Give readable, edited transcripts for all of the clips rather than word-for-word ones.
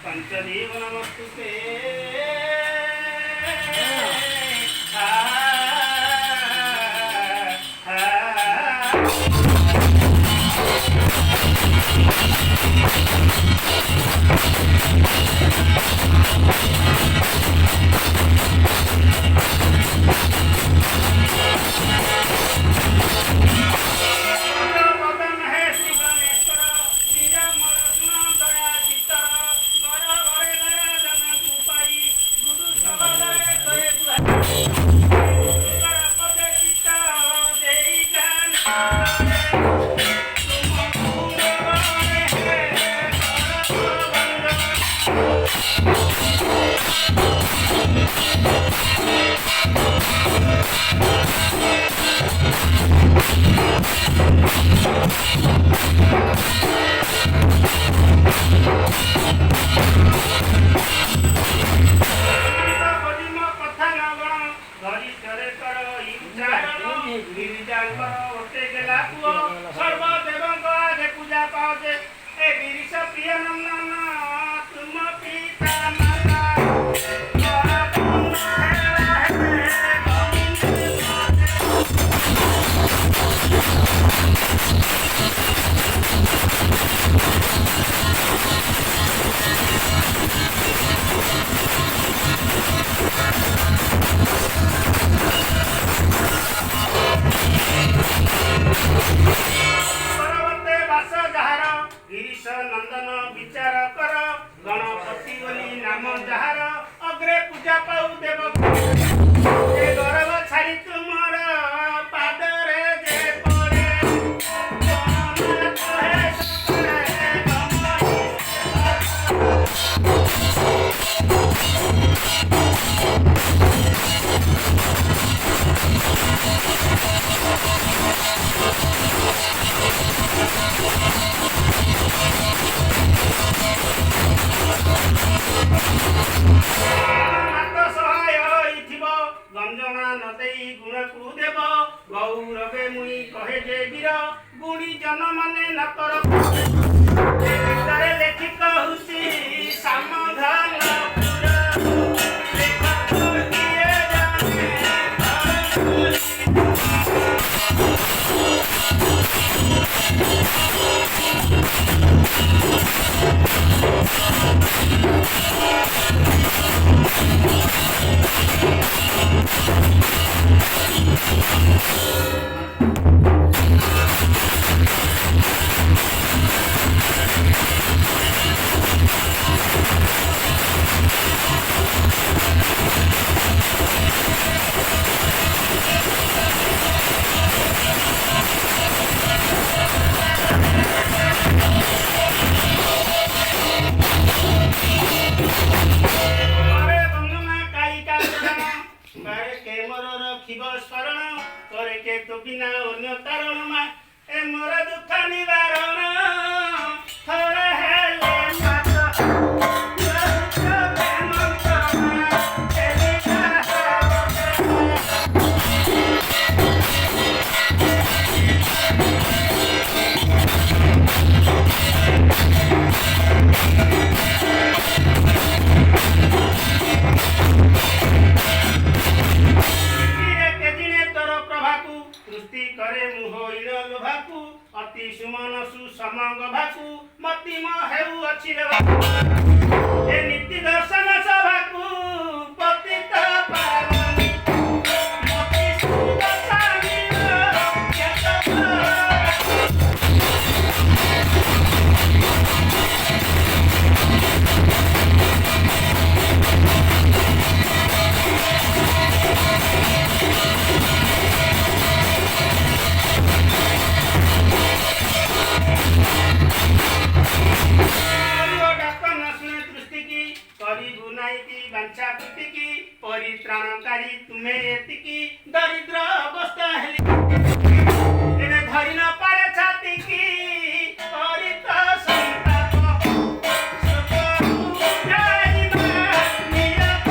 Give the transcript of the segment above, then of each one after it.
पंचदेव नमस्तुते ତୁମେ ଏତିକି ଦରିଦ୍ର ଅବସ୍ଥା ହେଲି ଏବେ ଧରି ନ ପାରେ ଛାତିକି କରିତ ସନ୍ତାପ ସୁଖକୁ ଜାଣିବା ନିରତ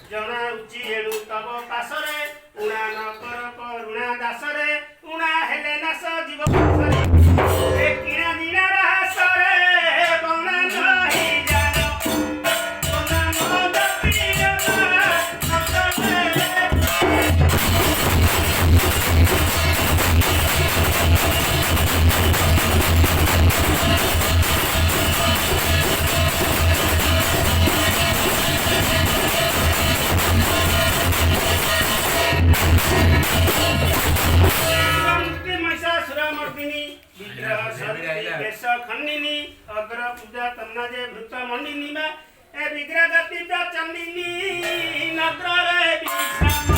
ଜଣାଉଛି ଏଣୁ ତବ ପାଶରେ ଉଣା ନ କର କରୁଣା ଦାସରେ ଉଣା ହେଲେ ନାଶ ଜୀବ ପାଶରେ ଏ କିଣା ଦିନାର ହାସରେ ବଣା ନହି ଜାଣ ବଣା ମଦ ପିଇବା ନକଲେ खंडिनी अग्र पूजा तन्ना जे भृत मंडिनी में ए विग्रह गति प्रचंडिनी नग्र रे विषम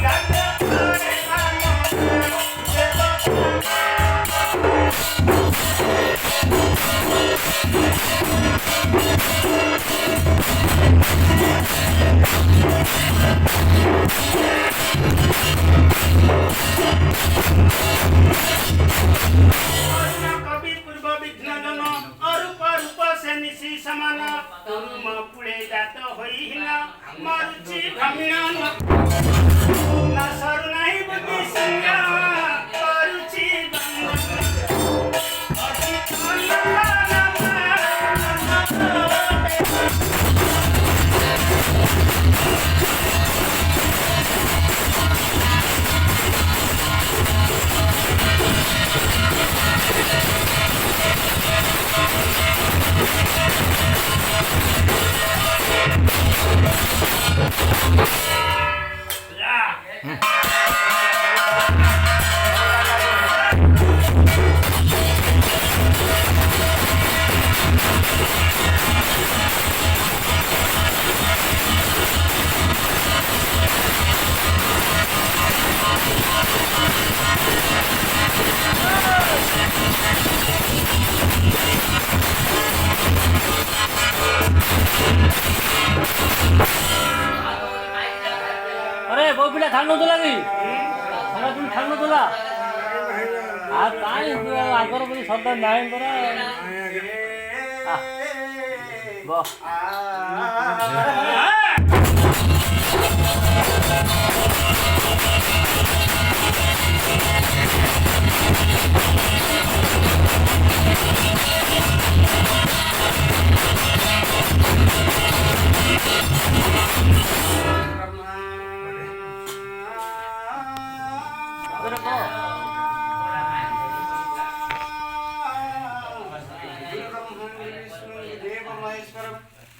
जागृत रे समान तुम पुळे जात होईना मारुची भ्रमण न सर नाही बुद्धि संज्ञा मारुची अरे वो पिला ठाण नथला कि हमरा तुम ठाण नथला आ काई आगर बोली शब्द नाही परा बो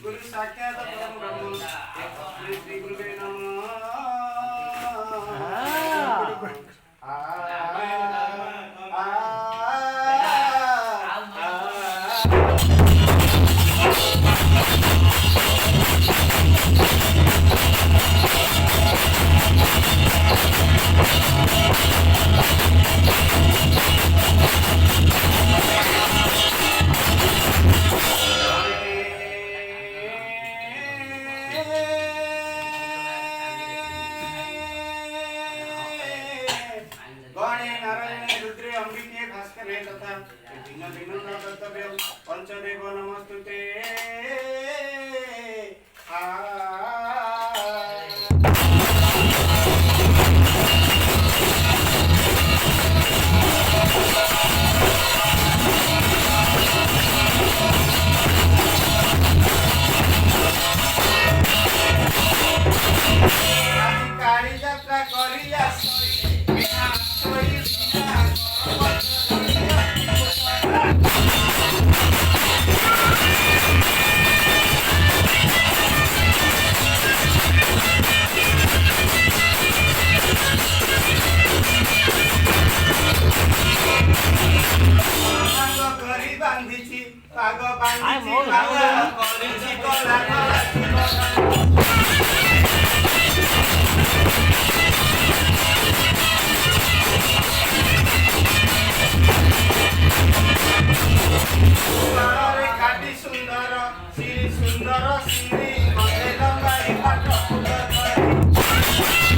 गुरु साक्षात परम ब्रह्म श्री गुरुवे नमः पंचदेव नमस्तुते काली यात्रा करिया କାଇଁ ମୋ ଧାନ ଦଉନି? କରିଛି କଲା କଲା ସୁନ୍ଦରରେ କାଟି ସୁନ୍ଦର ଶ୍ରୀ ସୁନ୍ଦର ଶ୍ରୀ ମତେ ଲମ୍ବାଇ ପାଠ ଫୁଲ କରି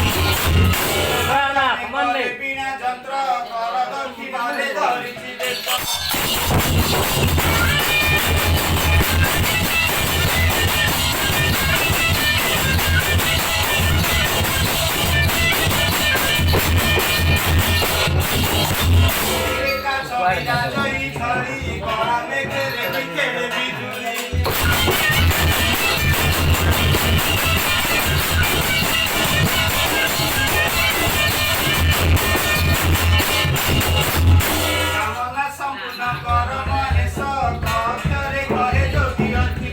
ନା ନା ସମାନ କରେ ନେଇ ବିଣା ଯନ୍ତ୍ର କର ଦକ୍ଷିଣରେ ଧରିଛି ବେତ ଛବିଟା ଜଇ ଝଳି କଳା ମେଘରେ ବିକେଳେ ବିଜୁଳି କାମନା ସମ୍ପୂର୍ଣ୍ଣ କର ମହେଶ କକ୍ଷରେ କହେ ଯୋଗୀ ଅଛି